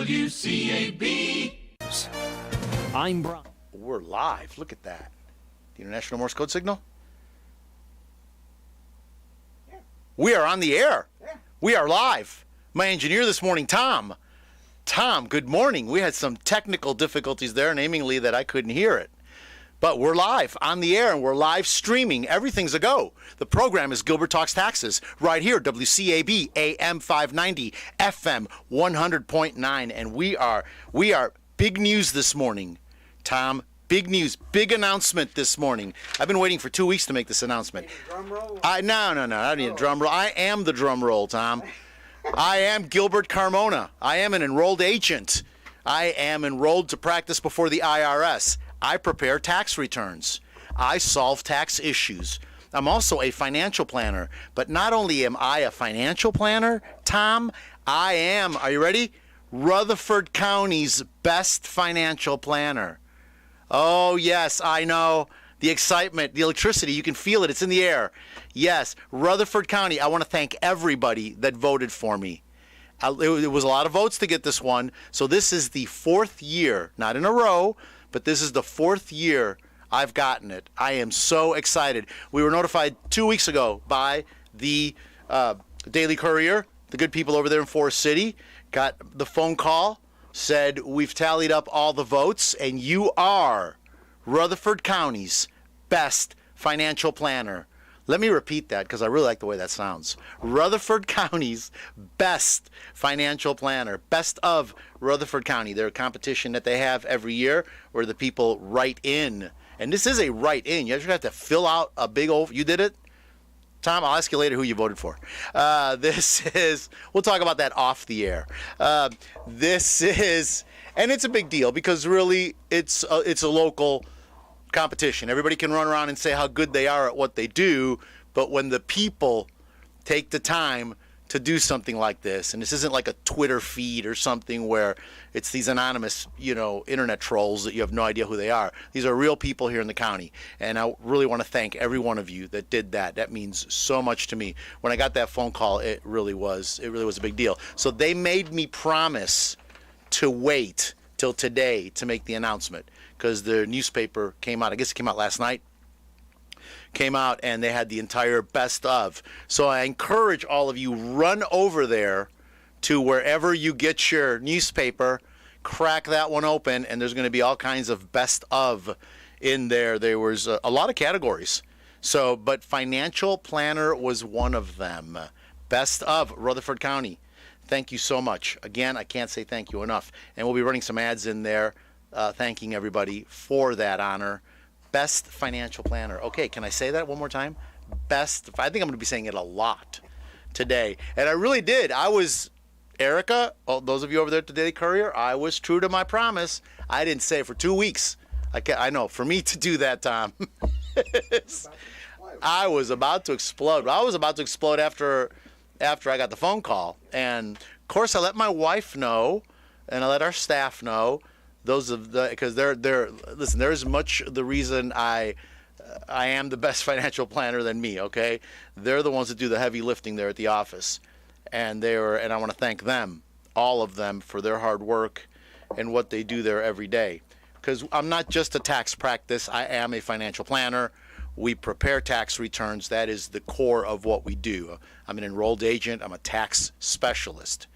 WCAB. I'm Brian. We're live. Look at that. The International Morse Code Signal. Yeah. We are on the air. Yeah. We are live. My engineer this morning, Tom. Tom, good morning. We had some technical difficulties there, namely that I couldn't hear it. But we're live on the air, and we're live streaming. Everything's a go. The program is Gilbert Talks Taxes, right here, WCAB, AM 590, FM 100.9. And we are big news this morning, Tom. Big news, big announcement this morning. I've been waiting for 2 weeks to make this announcement. Drum roll? No. I don't need a drum roll. I am the drum roll, Tom. I am Gilbert Carmona. I am an enrolled agent. I am enrolled to practice before the IRS. I prepare tax returns. I solve tax issues. I'm also a financial planner. But not only am I a financial planner, Tom, I am, are you ready? Rutherford County's best financial planner. Oh, yes, I know. The excitement, the electricity, you can feel it. It's in the air. Yes, Rutherford County, I want to thank everybody that voted for me. It was a lot of votes to get this one. So this is the fourth year, not in a row, but this is the fourth year I've gotten it. I am so excited. We were notified 2 weeks ago by the Daily Courier, the good people over there in Forest City, got the phone call, said we've tallied up all the votes, and you are Rutherford County's best financial planner. Let me repeat that because I really like the way that sounds. Rutherford County's best financial planner. Best of Rutherford County. Their competition that they have every year where the people write in. And this is a write-in. You actually have to fill out a big old... You did it? Tom, I'll ask you later who you voted for. This is... We'll talk about that off the air. This is... And it's a big deal because really it's a local competition. Everybody can run around and say how good they are at what they do, but when the people take the time to do something like this, and this isn't like a Twitter feed or something where it's these anonymous, internet trolls that you have no idea who they are. These are real people here in the county, and I really want to thank every one of you that did that. That means so much to me. When I got that phone call, it really was a big deal. So they made me promise to wait till today to make the announcement because the newspaper came out. I guess it came out last night. Came out and they had the entire best of. So I encourage all of you, run over there to wherever you get your newspaper, crack that one open, and there's going to be all kinds of best of in there. There was a lot of categories. So, but financial planner was one of them. Best of Rutherford County. Thank you so much. Again, I can't say thank you enough. And we'll be running some ads in there thanking everybody for that honor. Best financial planner. Okay, can I say that one more time? Best. I think I'm going to be saying it a lot today. And I really did. I was, Erica, those of you over there at the Daily Courier, I was true to my promise. I didn't say it for 2 weeks. I know, for me to do that, Tom, I was about to explode. I was about to explode after I got the phone call. And, of course, I let my wife know, and I let our staff know, because they're listen, there is much the reason I am the best financial planner than me, okay? They're the ones that do the heavy lifting there at the office. And I want to thank them, all of them, for their hard work and what they do there every day. Because I'm not just a tax practice, I am a financial planner. We prepare tax returns. That is the core of what we do. I'm an enrolled agent. I'm a tax specialist.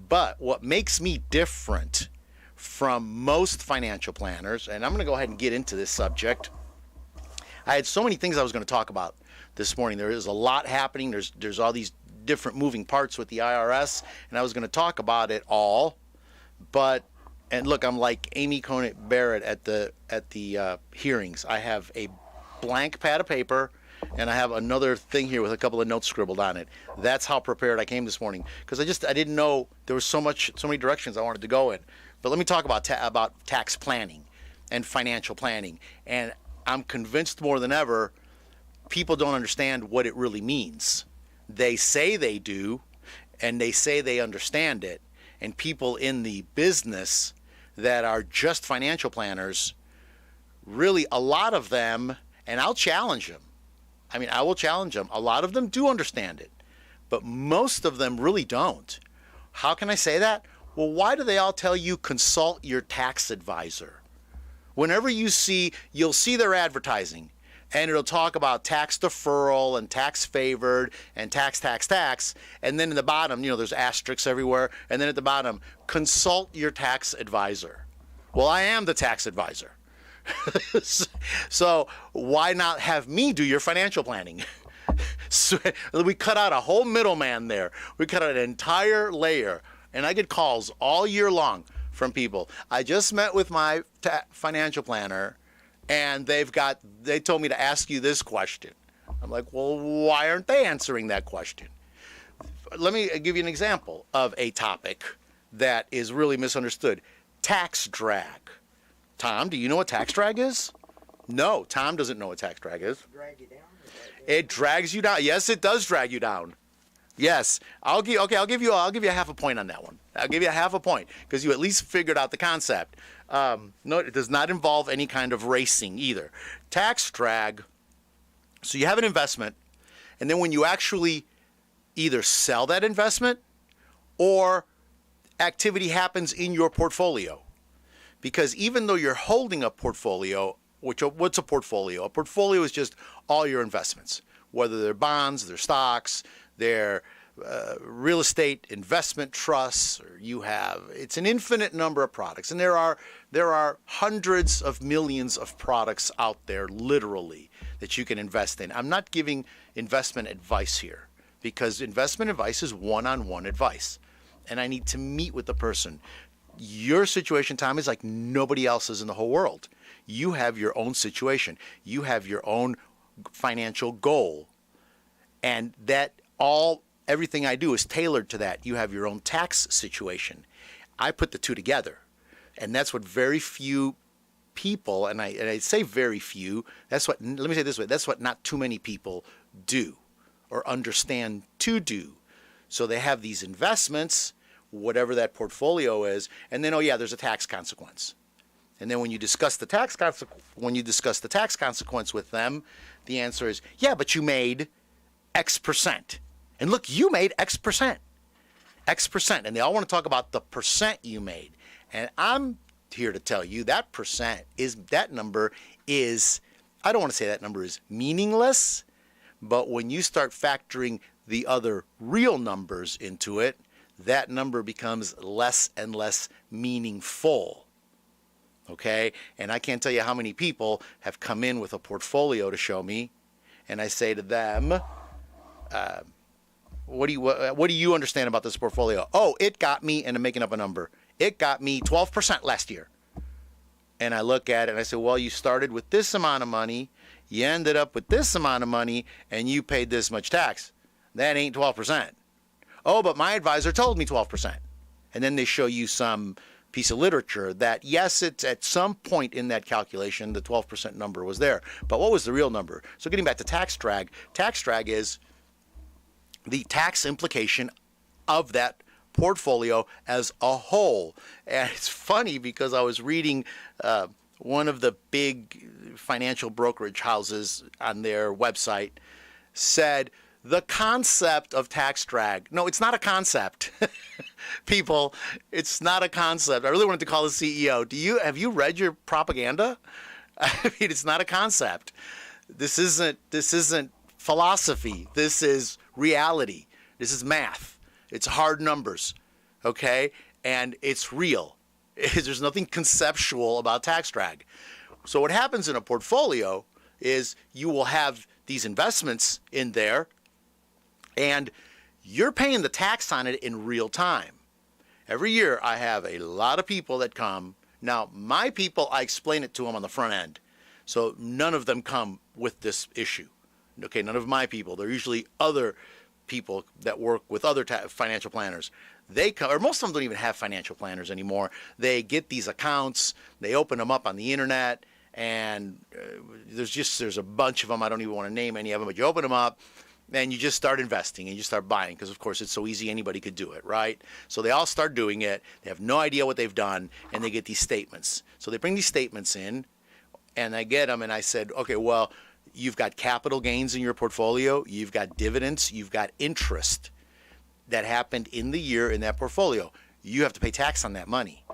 But what makes me different from most financial planners, and I'm going to go ahead and get into this subject. I had so many things I was going to talk about this morning. There is a lot happening. There's all these different moving parts with the IRS, and I was going to talk about it all. And look, I'm like Amy Coney Barrett at the hearings. I have a blank pad of paper, and I have another thing here with a couple of notes scribbled on it. That's how prepared I came this morning, because I didn't know there was so many directions I wanted to go in. But let me talk about tax planning and financial planning. And I'm convinced more than ever, people don't understand what it really means. They say they do, and they say they understand it. And people in the business that are just financial planners, really a lot of them, and I'll challenge them. I will challenge them. A lot of them do understand it, but most of them really don't. How can I say that? Well, why do they all tell you consult your tax advisor? Whenever you'll see their advertising, and it'll talk about tax deferral and tax favored and tax, and then in the bottom, there's asterisks everywhere, and then at the bottom, consult your tax advisor. Well, I am the tax advisor. So why not have me do your financial planning? So we cut out a whole middleman there. We cut out an entire layer. And I get calls all year long from people. I just met with my financial planner, and they told me to ask you this question. I'm like, well, why aren't they answering that question? Let me give you an example of a topic that is really misunderstood. Tax drag. Tom, do you know what tax drag is? No, Tom doesn't know what tax drag is. Drag you down? It drags you down. Yes, it does drag you down. Yes, I'll give you half a point on that one. I'll give you a half a point because you at least figured out the concept. No, it does not involve any kind of racing either. Tax drag. So you have an investment, and then when you actually either sell that investment or activity happens in your portfolio, because even though you're holding a portfolio, what's a portfolio? A portfolio is just all your investments, whether they're bonds, they're stocks, they're real estate investment trusts, or it's an infinite number of products. And there are hundreds of millions of products out there, literally, that you can invest in. I'm not giving investment advice here because investment advice is one-on-one advice. And I need to meet with the person. Your situation, Tom, is like nobody else's in the whole world. You have your own situation. You have your own financial goal. And everything I do is tailored to that. You have your own tax situation. I put the two together. And that's what very few people, and I say very few, let me say it this way, that's what not too many people do or understand to do. So they have these investments, whatever that portfolio is, and then, there's a tax consequence. And then when you discuss the tax consequence with them, the answer is, yeah, but you made X percent. And look, you made X percent. X percent. And they all want to talk about the percent you made. And I'm here to tell you that number is, I don't want to say that number is meaningless, but when you start factoring the other real numbers into it, that number becomes less and less meaningful. Okay? And I can't tell you how many people have come in with a portfolio to show me, and I say to them, what do you understand about this portfolio? Oh, it got me, and I'm making up a number, it got me 12% last year. And I look at it and I say, well, you started with this amount of money, you ended up with this amount of money, and you paid this much tax. That ain't 12%. Oh, but my advisor told me 12%. And then they show you some piece of literature that, yes, it's at some point in that calculation, the 12% number was there. But what was the real number? So getting back to tax drag is the tax implication of that portfolio as a whole. And it's funny because I was reading one of the big financial brokerage houses on their website said, the concept of tax drag. No, it's not a concept. People, it's not a concept. I really wanted to call the CEO. Have you read your propaganda? I mean, it's not a concept. This isn't philosophy. This is reality. This is math. It's hard numbers. Okay? And it's real. There's nothing conceptual about tax drag. So what happens in a portfolio is you will have these investments in there, and you're paying the tax on it in real time. Every year I have a lot of people that come. Now, my people, I explain it to them on the front end. So none of them come with this issue. Okay, none of my people. They're usually other people that work with other financial planners. They come, or most of them don't even have financial planners anymore. They get these accounts, they open them up on the internet, and there's a bunch of them. I don't even want to name any of them, but you open them up, and you just start investing and you start buying because, of course, it's so easy anybody could do it, right? So they all start doing it. They have no idea what they've done, and they get these statements. So they bring these statements in, and I get them, and I said, okay, well, you've got capital gains in your portfolio, you've got dividends, you've got interest that happened in the year in that portfolio. you have to pay tax on that money.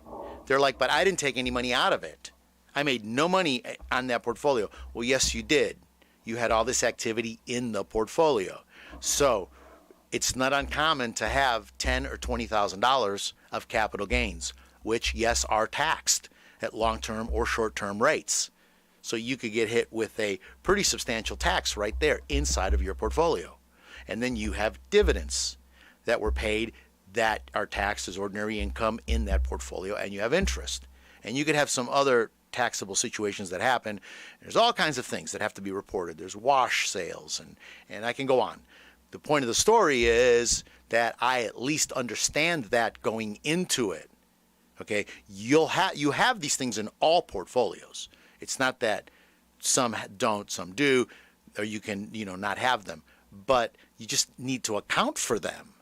They're like, but I didn't take any money out of it. I made no money on that portfolio. Well, yes, you did. You had all this activity in the portfolio. So it's not uncommon to have $10,000 or $20,000 of capital gains, which, yes, are taxed at long-term or short-term rates. So you could get hit with a pretty substantial tax right there inside of your portfolio. And then you have dividends that were paid that are taxed as ordinary income in that portfolio, and you have interest. And you could have some other taxable situations that happen. There's all kinds of things that have to be reported. There's wash sales, and I can go on. The point of the story is that I at least understand that going into it. Okay, you have these things in all portfolios. It's not that some don't, some do, or you can not have them, but you just need to account for them.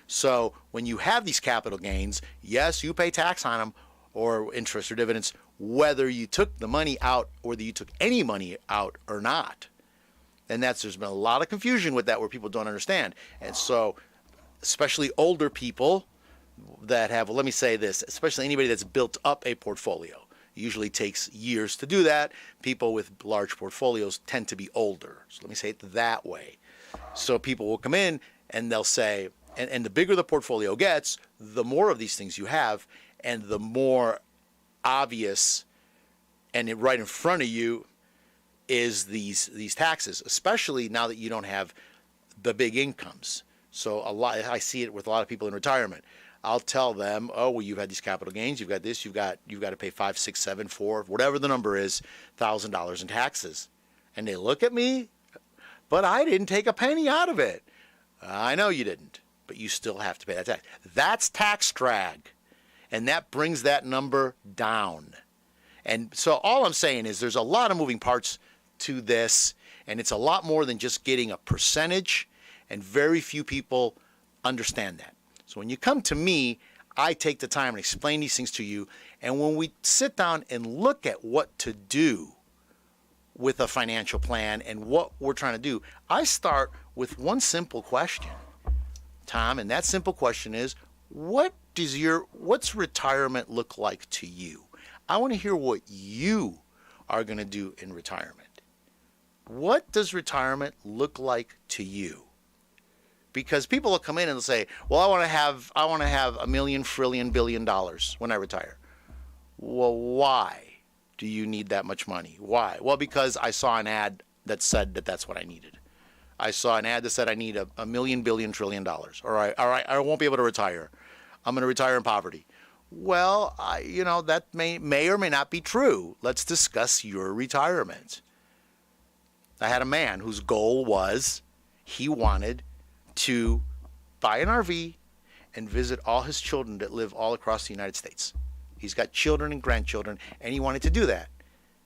So when you have these capital gains, yes, you pay tax on them or interest or dividends, whether you took the money out or whether you took any money out or not. And there's been a lot of confusion with that where people don't understand. And so especially older people that have, well, let me say this, especially anybody that's built up a portfolio. It usually takes years to do that. People with large portfolios tend to be older. So let me say it that way. So people will come in and they'll say, and the bigger the portfolio gets, the more of these things you have, and the more obvious and right in front of you is these taxes, especially now that you don't have the big incomes. So I see it with a lot of people in retirement. I'll tell them, oh, well, you've had these capital gains, you've got this, you've got to pay 5, 6, 7, 4, whatever the number is, $1,000 in taxes. And they look at me, but I didn't take a penny out of it. I know you didn't, but you still have to pay that tax. That's tax drag, and that brings that number down. And so all I'm saying is there's a lot of moving parts to this, and it's a lot more than just getting a percentage, and very few people understand that. So when you come to me, I take the time and explain these things to you, and when we sit down and look at what to do with a financial plan and what we're trying to do, I start with one simple question, Tom, and that simple question is, what's retirement look like to you? I want to hear what you are going to do in retirement. What does retirement look like to you? Because people will come in and they'll say, well, I want to have $1 million, trillion, billion when I retire. Well, why do you need that much money? Why? Well, because I saw an ad that said that that's what I needed. I saw an ad that said I need $1 million, billion, trillion. All right, I won't be able to retire. I'm going to retire in poverty. Well, that may or may not be true. Let's discuss your retirement. I had a man whose goal was he wanted to buy an RV and visit all his children that live all across the United States. He's got children and grandchildren, and he wanted to do that.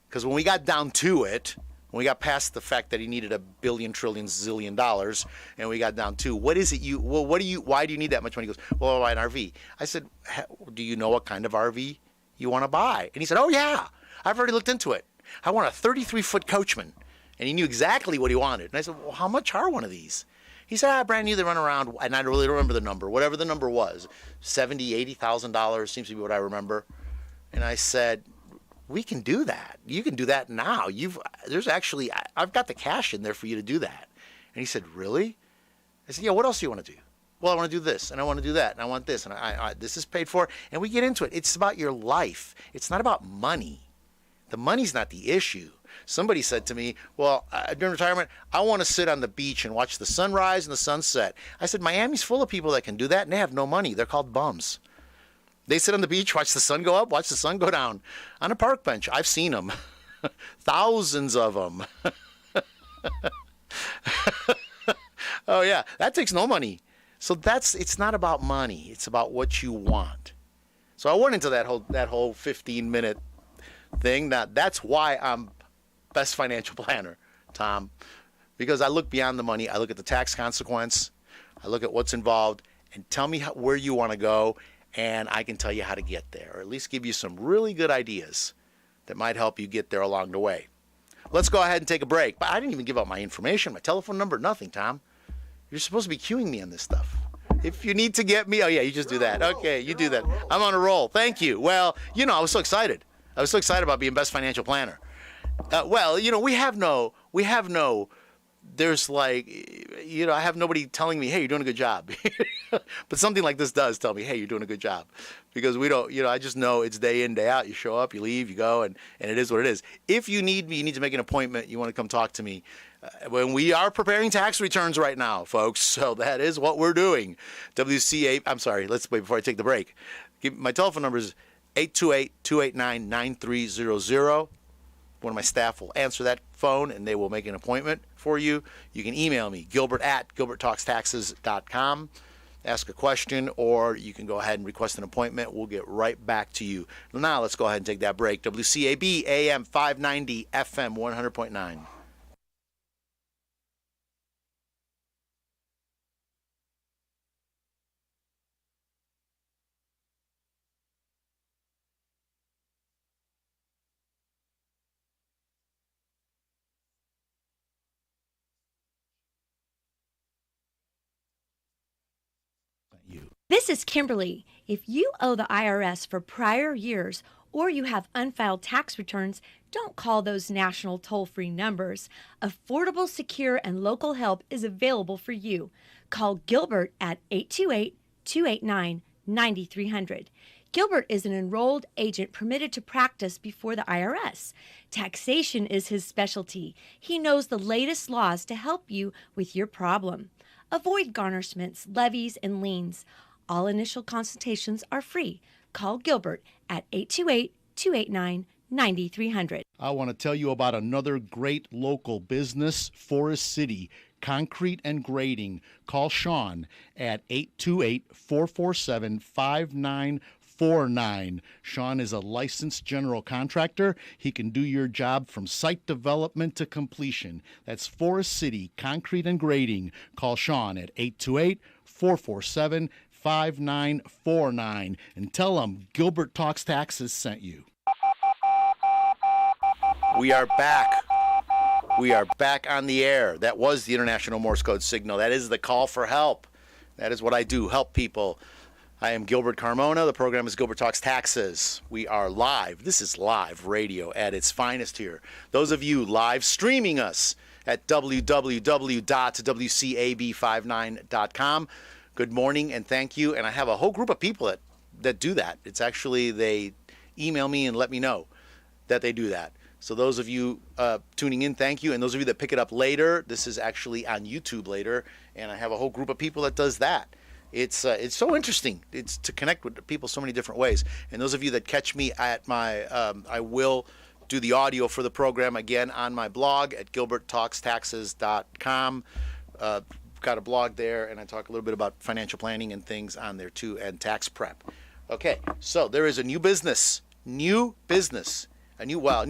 Because when we got down to it, when we got past the fact that he needed $1 billion, trillion, zillion dollars, and we got down to, why do you need that much money? He goes, well, I'll buy an RV. I said, do you know what kind of RV you want to buy? And he said, oh yeah, I've already looked into it. I want a 33-foot Coachman. And he knew exactly what he wanted. And I said, well, how much are one of these? He said, brand new, they run around, and I really don't remember the number, whatever the number was, $70,000, $80,000 seems to be what I remember. And I said, we can do that. You can do that now. I've got the cash in there for you to do that. And he said, really? I said, yeah, what else do you want to do? Well, I want to do this, and I want to do that, and I want this, and this is paid for. And we get into it. It's about your life. It's not about money. The money's not the issue. Somebody said to me, well, during retirement, I want to sit on the beach and watch the sunrise and the sunset. I said, Miami's full of people that can do that, and they have no money. They're called bums. They sit on the beach, watch the sun go up, watch the sun go down on a park bench. I've seen them. Thousands of them. Oh, yeah, that takes no money. So it's not about money. It's about what you want. So I went into that whole 15-minute thing. Now, that's why I'm best financial planner, Tom, because I look beyond the money. I look at the tax consequence. I look at what's involved, and tell me where you want to go, and I can tell you how to get there, or at least give you some really good ideas that might help you get there along the way. Let's go ahead and take a break. But I didn't even give out my information, my telephone number, nothing, Tom. You're supposed to be queuing me on this stuff. If you need to get me, oh yeah, you just do that. Okay, you do that. I'm on a roll. Thank you. Well, I was so excited. I was so excited about being best financial planner. We have no, there's like, I have nobody telling me, hey, you're doing a good job. But something like this does tell me, hey, you're doing a good job. Because we don't, I just know it's day in, day out. You show up, you leave, you go, and it is what it is. If you need me, you need to make an appointment, you want to come talk to me. When we are preparing tax returns right now, folks, so that is what we're doing. I'm sorry, let's wait before I take the break. My telephone number is 828-289-9300. One of my staff will answer that phone, and they will make an appointment for you. You can email me, gilbert@gilberttalkstaxes.com. Ask a question, or you can go ahead and request an appointment. We'll get right back to you. Now, let's go ahead and take that break. WCAB AM 590, FM 100.9. This is Kimberly. If you owe the IRS for prior years or you have unfiled tax returns, don't call those national toll-free numbers. Affordable, secure, and local help is available for you. Call Gilbert at 828-289-9300. Gilbert is an enrolled agent permitted to practice before the IRS. Taxation is his specialty. He knows the latest laws to help you with your problem. Avoid garnishments, levies, and liens. All initial consultations are free. Call Gilbert at 828-289-9300. I want to tell you about another great local business, Forest City Concrete and Grading. Call Sean at 828-447-5949. Sean is a licensed general contractor. He can do your job from site development to completion. That's Forest City Concrete and Grading. Call Sean at 828-447-5949 and tell him Gilbert Talks Taxes sent you. We are back. We are back on the air. That was the International Morse Code signal. That is the call for help. That is what I do, help people. I am Gilbert Carmona. The program is Gilbert Talks Taxes. We are live. This is live radio at its finest here. Those of you live streaming us at www.wcab59.com. Good morning and thank you. And I have a whole group of people that do that. It's actually, they email me and let me know that they do that. So those of you tuning in, thank you. And those of you that pick it up later, this is actually on YouTube later. And I have a whole group of people that does that. It's so interesting. It's to connect with people so many different ways. And those of you that catch me at my, I will do the audio for the program again on my blog at gilberttalkstaxes.com. Got a blog there, and I talk a little bit about financial planning and things on there too, and tax prep. Okay, so there is a new business, a new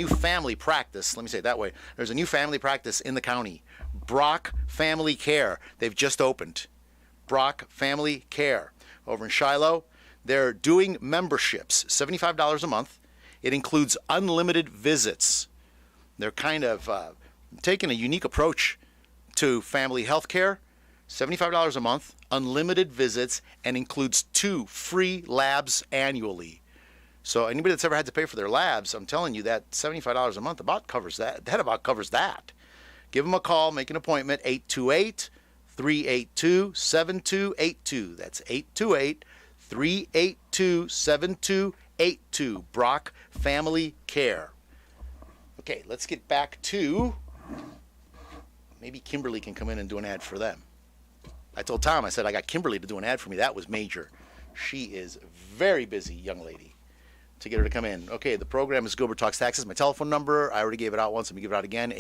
family practice. Let me say it that way. There's a new family practice in the county, Brock Family Care. They've just opened. Brock Family Care over in Shiloh. They're doing memberships, $75 a month. It includes unlimited visits. They're kind of taking a unique approach to family health care. $75 a month, unlimited visits, and includes 2 free labs annually. So anybody that's ever had to pay for their labs, I'm telling you that $75 a month about covers that. That about covers that. Give them a call, make an appointment, 828-382-7282. That's 828-382-7282. Brock Family Care. Okay, let's get back to, maybe Kimberly can come in and do an ad for them. I told Tom, I said, I got Kimberly to do an ad for me. That was major. She is very busy, young lady, to get her to come in. Okay, the program is Gilbert Talks Taxes. My telephone number, I already gave it out once. Let me give it out again,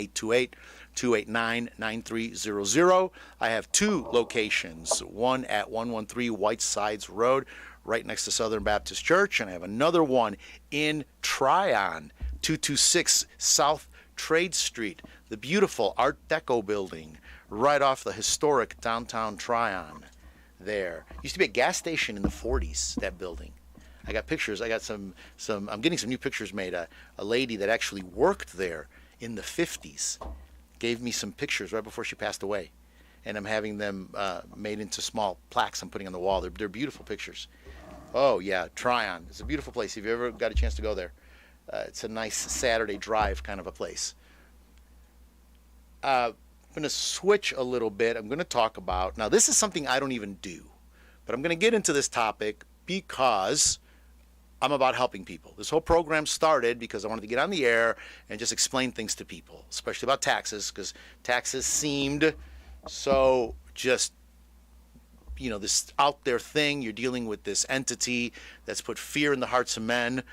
828-289-9300. I have 2 locations, one at 113 Whitesides Road, right next to Southern Baptist Church, and I have another one in Tryon, 226 South Trade Street, the beautiful Art Deco building, right off the historic downtown Tryon there. Used to be a gas station in the 40s, that building. I got pictures. I got some I'm getting some new pictures made. A lady that actually worked there in the 50s gave me some pictures right before she passed away. and I'm having them made into small plaques I'm putting on the wall. They're beautiful pictures. Oh yeah, Tryon. It's a beautiful place. If you ever got a chance to go there, it's a nice Saturday drive kind of a place. I'm going to switch a little bit. I'm going to talk about, now this is something I don't even do, but I'm going to get into this topic because I'm about helping people. This whole program started because I wanted to get on the air and just explain things to people, especially about taxes, because taxes seemed so just, this out there thing. You're dealing with this entity that's put fear in the hearts of men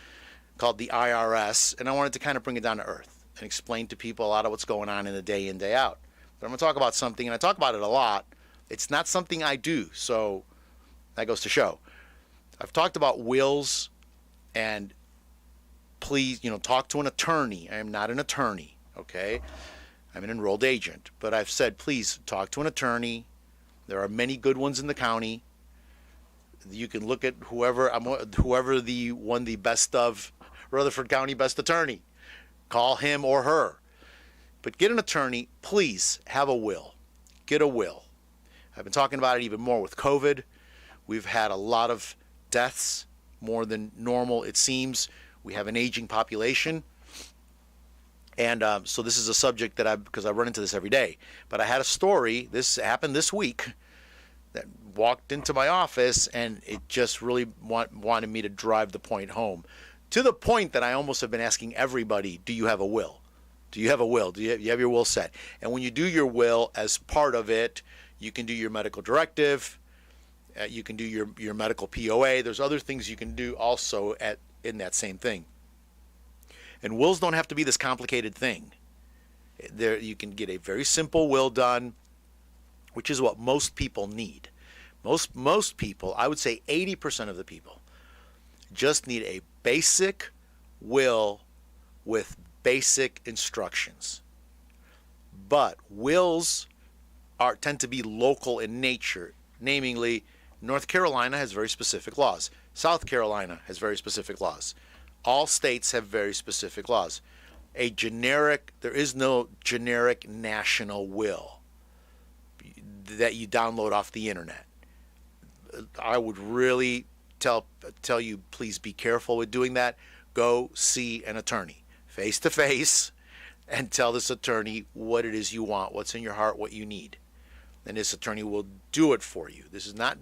called the IRS, and I wanted to kind of bring it down to earth and explain to people a lot of what's going on in the day in, day out. But I'm going to talk about something, and I talk about it a lot. It's not something I do, so that goes to show. I've talked about wills, and please, talk to an attorney. I am not an attorney, okay? I'm an enrolled agent, but I've said, please talk to an attorney. There are many good ones in the county. You can look at whoever won the best of Rutherford County best attorney. Call him or her. But get an attorney. Please have a will. Get a will. I've been talking about it even more with COVID. We've had a lot of deaths, more than normal, it seems. We have an aging population. And so this is a subject because I run into this every day. But I had a story, this happened this week, that walked into my office, and it just really wanted me to drive the point home. To the point that I almost have been asking everybody, do you have a will? Do you have a will? Do you have your will set? And when you do your will, as part of it, you can do your medical directive, you can do your medical POA. There's other things you can do also in that same thing. And wills don't have to be this complicated thing. You can get a very simple will done, which is what most people need. Most people, I would say 80% of the people, just need a basic will with basic instructions. But wills tend to be local in nature. Namely, North Carolina has very specific laws. South Carolina has very specific laws. All states have very specific laws. There is no generic national will that you download off the internet. I would really tell you, please be careful with doing that. Go see an attorney face to face and tell this attorney what it is you want, what's in your heart, what you need. And this attorney will do it for you. This is not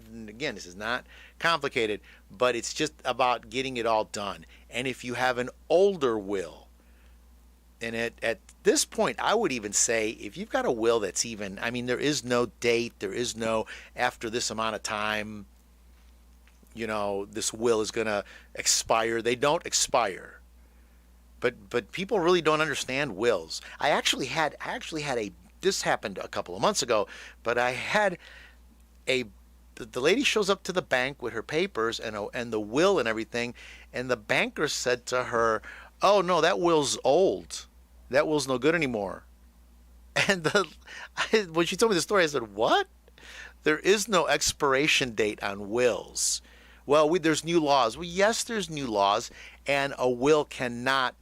complicated, but it's just about getting it all done. And if you have an older will, and at this point, I would even say if you've got a will that's there is no date, there is no after this amount of time, this will is going to expire. They don't expire. But people really don't understand wills. I actually had this happened a couple of months ago, but I had the lady shows up to the bank with her papers and the will and everything, and the banker said to her, "Oh no, that will's old. That will's no good anymore." And when she told me the story, I said, "What? There is no expiration date on wills." Well, there's new laws. Well, yes, there's new laws, and a will cannot,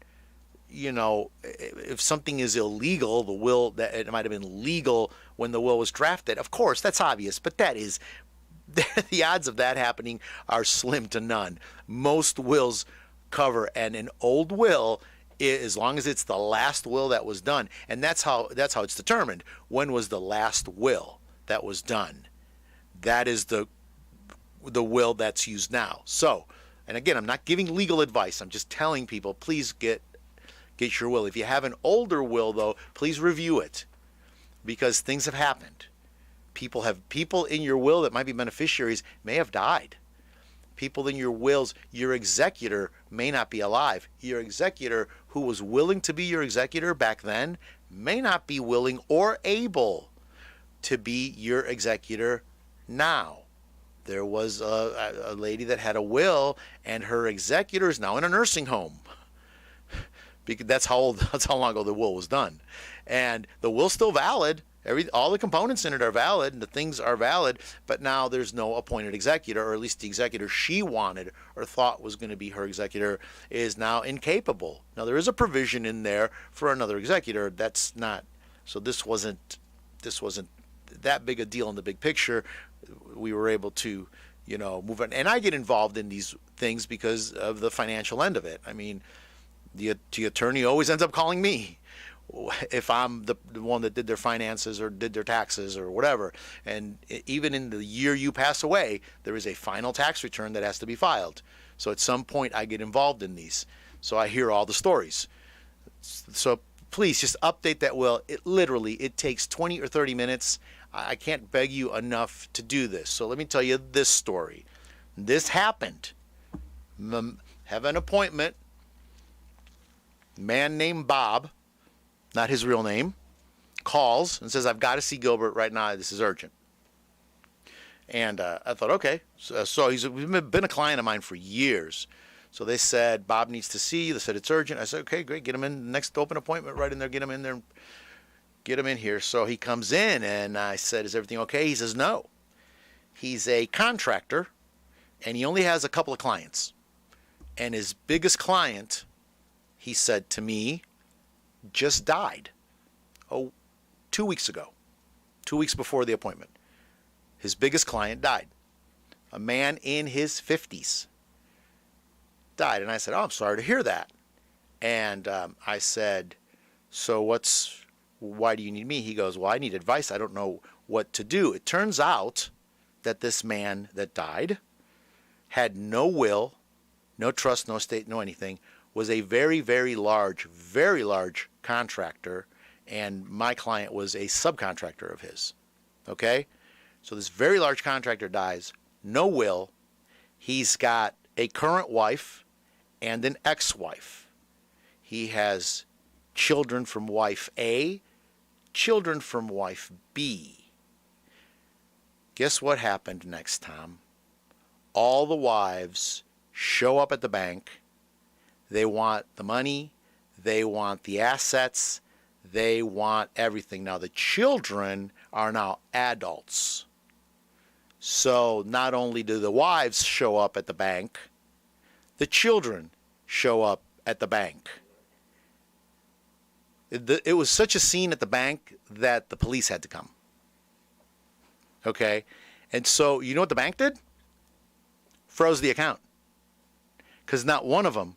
if something is illegal, the will, that it might have been legal when the will was drafted. Of course, that's obvious, but the odds of that happening are slim to none. Most wills cover, and an old will, as long as it's the last will that was done, and that's how it's determined. When was the last will that was done? That is the will that's used now. So, and again, I'm not giving legal advice. I'm just telling people, please get your will. If you have an older will, though, please review it, because things have happened. People in your will that might be beneficiaries may have died. People in your wills, your executor may not be alive. Your executor, who was willing to be your executor back then, may not be willing or able to be your executor now. There was a lady that had a will, and her executor is now in a nursing home. Because that's how long ago the will was done, and the will's still valid. All the components in it are valid, and the things are valid. But now there's no appointed executor, or at least the executor she wanted or thought was going to be her executor is now incapable. Now there is a provision in there for another executor. That's not. So this wasn't that big a deal in the big picture. We were able to, move on. And I get involved in these things because of the financial end of it. I mean, the attorney always ends up calling me if I'm the one that did their finances or did their taxes or whatever. And even in the year you pass away, there is a final tax return that has to be filed. So at some point I get involved in these. So I hear all the stories. So please just update that will. It takes 20 or 30 minutes. I can't beg you enough to do this. So let me tell you this story. This happened. Have an appointment. Man named Bob, not his real name, calls and says, I've got to see Gilbert right now. This is urgent. And I thought, okay. So he's been a client of mine for years. So they said, Bob needs to see you. They said, it's urgent. I said, okay, great. Get him in. Next open appointment right in there. Get him in there. Get him in here. So he comes in and I said, is everything okay? He says, no. He's a contractor and he only has a couple of clients. And his biggest client, he said to me, just died. 2 weeks ago. 2 weeks before the appointment. His biggest client died. A man in his 50s died. And I said, oh, I'm sorry to hear that. And I said, so why do you need me? He goes, well, I need advice. I don't know what to do. It turns out that this man that died had no will, no trust, no estate, no anything, was a very, very large contractor, and my client was a subcontractor of his. Okay? So this very large contractor dies, no will. He's got a current wife and an ex-wife. He has children from wife A, children from wife B. Guess what happened next, Tom? All the wives show up at the bank. They want the money. They want the assets. They want everything. Now, the children are now adults. So not only do the wives show up at the bank, the children show up at the bank. It was such a scene at the bank that the police had to come. Okay? And so, you know what the bank did? Froze the account. Because not one of them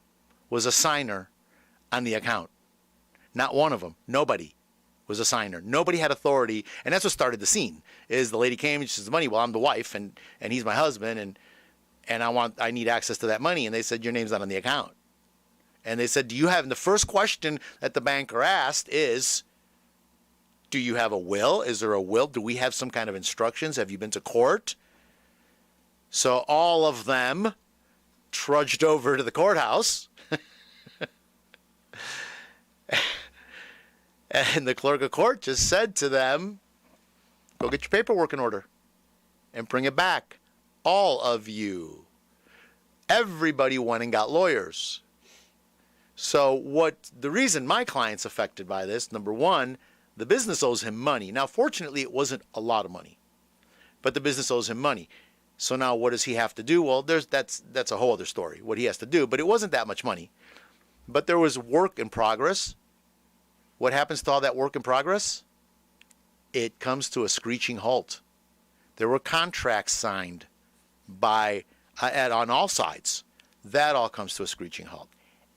was a signer on the account. Not one of them. Nobody was a signer. Nobody had authority. And that's what started the scene. Is the lady came and she says, money, well, I'm the wife and he's my husband and I need access to that money. And they said, your name's not on the account. And they said, and the first question that the banker asked is, do you have a will? Is there a will? Do we have some kind of instructions? Have you been to court? So all of them trudged over to the courthouse. And the clerk of court just said to them, go get your paperwork in order and bring it back. All of you. Everybody went and got lawyers. So the reason my client's affected by this, number one, the business owes him money. Now, fortunately, it wasn't a lot of money, but the business owes him money. So now what does he have to do? Well, that's a whole other story, what he has to do, but it wasn't that much money. But there was work in progress. What happens to all that work in progress? It comes to a screeching halt. There were contracts signed on all sides. That all comes to a screeching halt.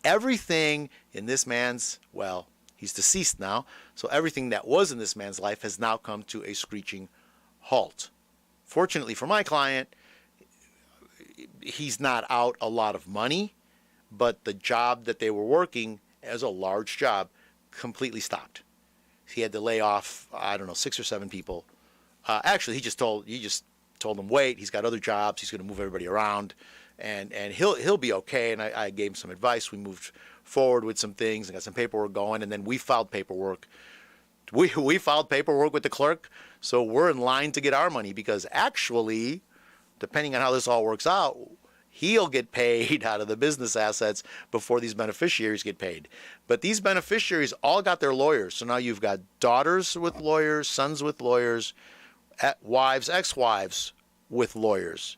Everything in this man's, well, he's deceased now, so everything that was in this man's life has now come to a screeching halt. Fortunately for my client, he's not out a lot of money, but the job that they were working as a large job completely stopped. He had to lay off, 6 or 7 people. Actually, he just told them, wait, he's got other jobs, he's going to move everybody around, and he'll be okay. And I gave him some advice. We moved forward with some things and got some paperwork going, and then we filed paperwork. We filed paperwork with the clerk, so we're in line to get our money because actually, depending on how this all works out, he'll get paid out of the business assets before these beneficiaries get paid. But these beneficiaries all got their lawyers. So now you've got daughters with lawyers, sons with lawyers, wives, ex-wives with lawyers.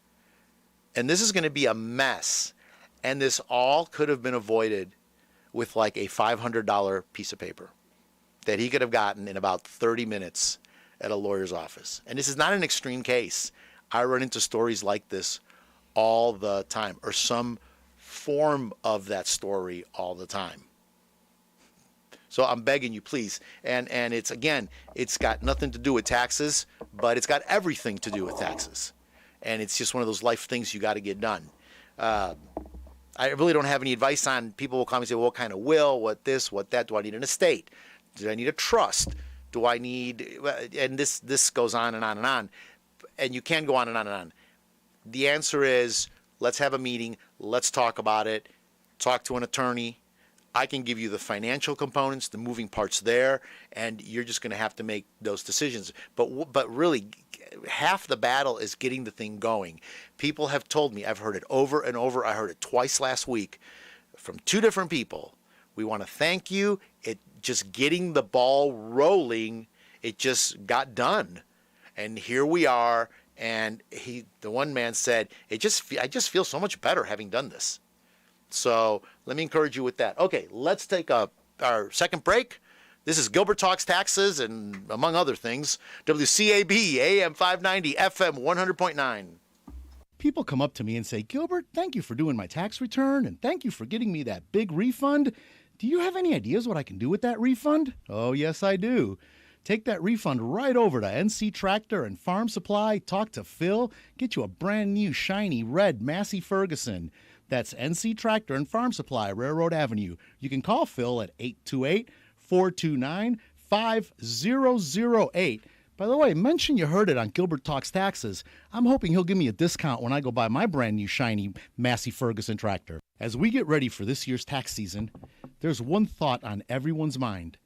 And this is going to be a mess. And this all could have been avoided with like a $500 piece of paper that he could have gotten in about 30 minutes at a lawyer's office. And this is not an extreme case. I run into stories like this all the time, or some form of that story all the time. So I'm begging you, please. And it's, again, it's got nothing to do with taxes, but it's got everything to do with taxes. And it's just one of those life things you got to get done. I really don't have any advice on, people will come and say, well, what kind of will, what this, what that, do I need an estate? Do I need a trust? Do I need, and this goes on and on and on. And you can go on and on and on. The answer is, let's have a meeting, let's talk about it, talk to an attorney. I can give you the financial components, the moving parts there, and you're just going to have to make those decisions. But really, half the battle is getting the thing going. People have told me, I've heard it over and over, I heard it twice last week from 2 different people. We want to thank you. It just getting the ball rolling, it just got done. And here we are, and the one man said, I just feel so much better having done this. So let me encourage you with that. Okay, let's take our second break. This is Gilbert Talks Taxes, and among other things, WCAB AM 590 FM 100.9. People come up to me and say, Gilbert, thank you for doing my tax return, and thank you for getting me that big refund. Do you have any ideas what I can do with that refund? Oh, yes, I do. Take that refund right over to NC Tractor and Farm Supply, talk to Phil, get you a brand new shiny red Massey Ferguson. That's NC Tractor and Farm Supply, Railroad Avenue. You can call Phil at 828-429-5008. By the way, mention you heard it on Gilbert Talks Taxes. I'm hoping he'll give me a discount when I go buy my brand new shiny Massey Ferguson tractor. As we get ready for this year's tax season, there's one thought on everyone's mind.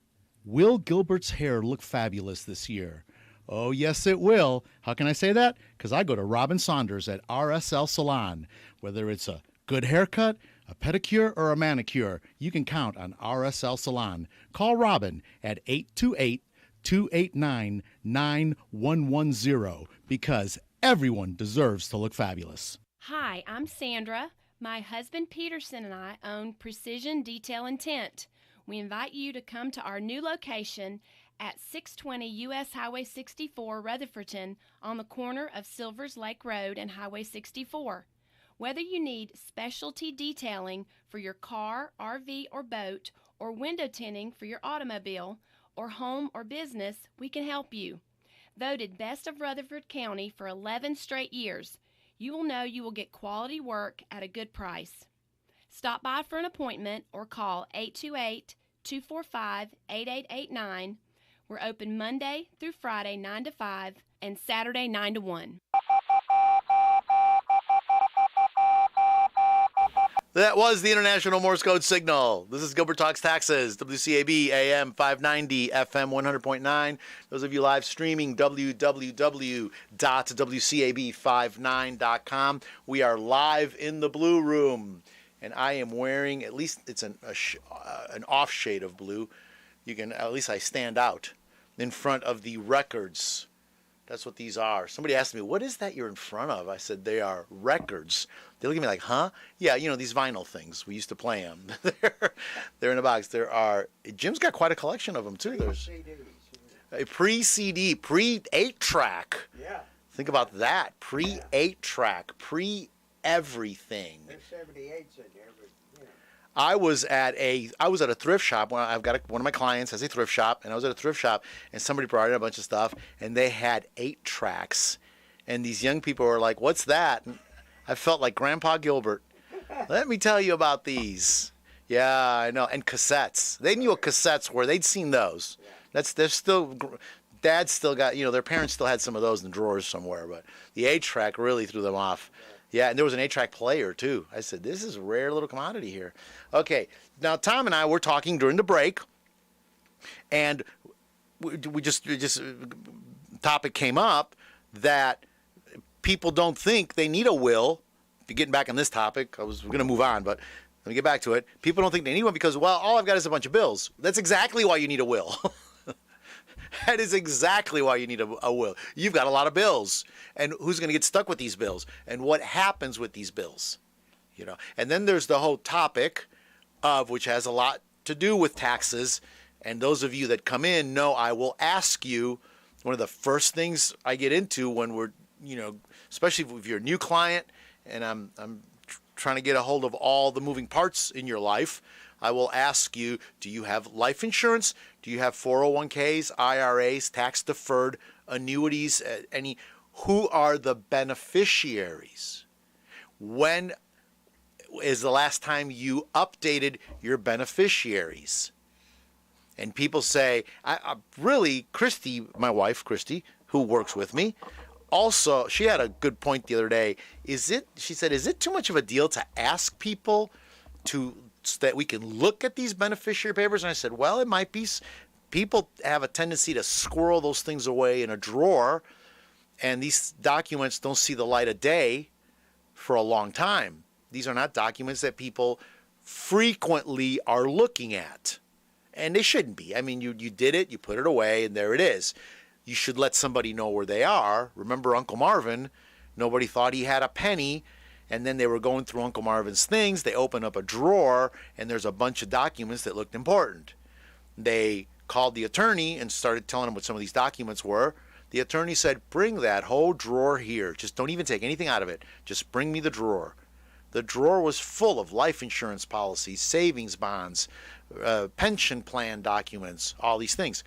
Will Gilbert's hair look fabulous this year? Oh, yes, it will. How can I say that? Because I go to Robin Saunders at RSL Salon. Whether it's a good haircut, a pedicure, or a manicure, you can count on RSL Salon. Call Robin at 828-289-9110 because everyone deserves to look fabulous. Hi, I'm Sandra. My husband Peterson and I own Precision Detail and Tint. We invite you to come to our new location at 620 U.S. Highway 64, Rutherfordton, on the corner of Silvers Lake Road and Highway 64. Whether you need specialty detailing for your car, RV, or boat, or window tinting for your automobile, or home or business, we can help you. Voted Best of Rutherford County for 11 straight years, you will know you will get quality work at a good price. Stop by for an appointment or call 828-245-8889. We're open Monday through Friday 9 to 5 and Saturday 9 to 1. That was the International Morse Code Signal. This is Gilbert Talks Taxes, WCAB AM 590 FM 100.9. Those of you live streaming, www.wcab59.com. We are live in the Blue Room, and I am wearing, at least it's an off shade of blue. You can, at least I stand out in front of the records. That's what these are. Somebody asked me, what is that you're in front of? I said, they are records. They look at me like, huh? Yeah, you know, these vinyl things. We used to play them. They're in a box. Jim's got quite a collection of them, too. There's a pre-CD, pre-8-track. Yeah. Think about that. Pre-8-track, pre-everything. There's 78s in there, but, you know. I was at a thrift shop. I've got one of my clients has a thrift shop, and I was at a thrift shop, and somebody brought in a bunch of stuff, and they had 8 tracks, and these young people were like, "What's that?" And I felt like Grandpa Gilbert. Let me tell you about these. Yeah, I know. And cassettes. They knew what cassettes were. They'd seen those. Dad still got, their parents still had some of those in the drawers somewhere, but the 8-track really threw them off. Yeah, and there was an 8-track player, too. I said, this is a rare little commodity here. Okay, now Tom and I were talking during the break, and we just topic came up that people don't think they need a will. Getting back on this topic, we're going to move on, but let me get back to it. People don't think they need one because, well, all I've got is a bunch of bills. That's exactly why you need a will. That is exactly why you need a will. You've got a lot of bills. And who's going to get stuck with these bills? And what happens with these bills? And then there's the whole topic of, which has a lot to do with taxes. And those of you that come in know I will ask you one of the first things I get into when we're, especially if you're a new client and I'm trying to get a hold of all the moving parts in your life, I will ask you, do you have life insurance? Do you have 401ks, IRAs, tax deferred annuities, who are the beneficiaries? When is the last time you updated your beneficiaries? And people say, I really, Christy, my wife, Christy, who works with me, also, she had a good point the other day. She said, is it too much of a deal to ask people so that we can look at these beneficiary papers? And I said, well, it might be. People have a tendency to squirrel those things away in a drawer, and these documents don't see the light of day for a long time. These are not documents that people frequently are looking at, and they shouldn't be. I mean, you did it, you put it away, and there it is. You should let somebody know where they are. Remember Uncle Marvin? Nobody thought he had a penny, and then they were going through Uncle Marvin's things. They opened up a drawer, and there's a bunch of documents that looked important. They called the attorney and started telling him what some of these documents were. The attorney said, bring that whole drawer here. Just don't even take anything out of it. Just bring me the drawer. The drawer was full of life insurance policies, savings bonds, pension plan documents, all these things.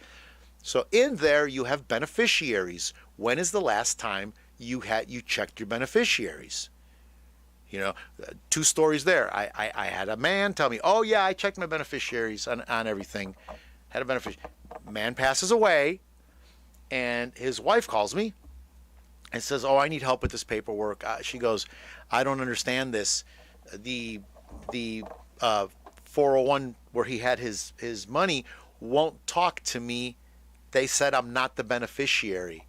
So in there you have beneficiaries. When is the last time you checked your beneficiaries? Two stories there. I had a man tell me, oh yeah, I checked my beneficiaries on everything. Had a beneficiary. Man passes away, and his wife calls me and says, oh, I need help with this paperwork. She goes, I don't understand this. The 401 where he had his money won't talk to me. They said I'm not the beneficiary.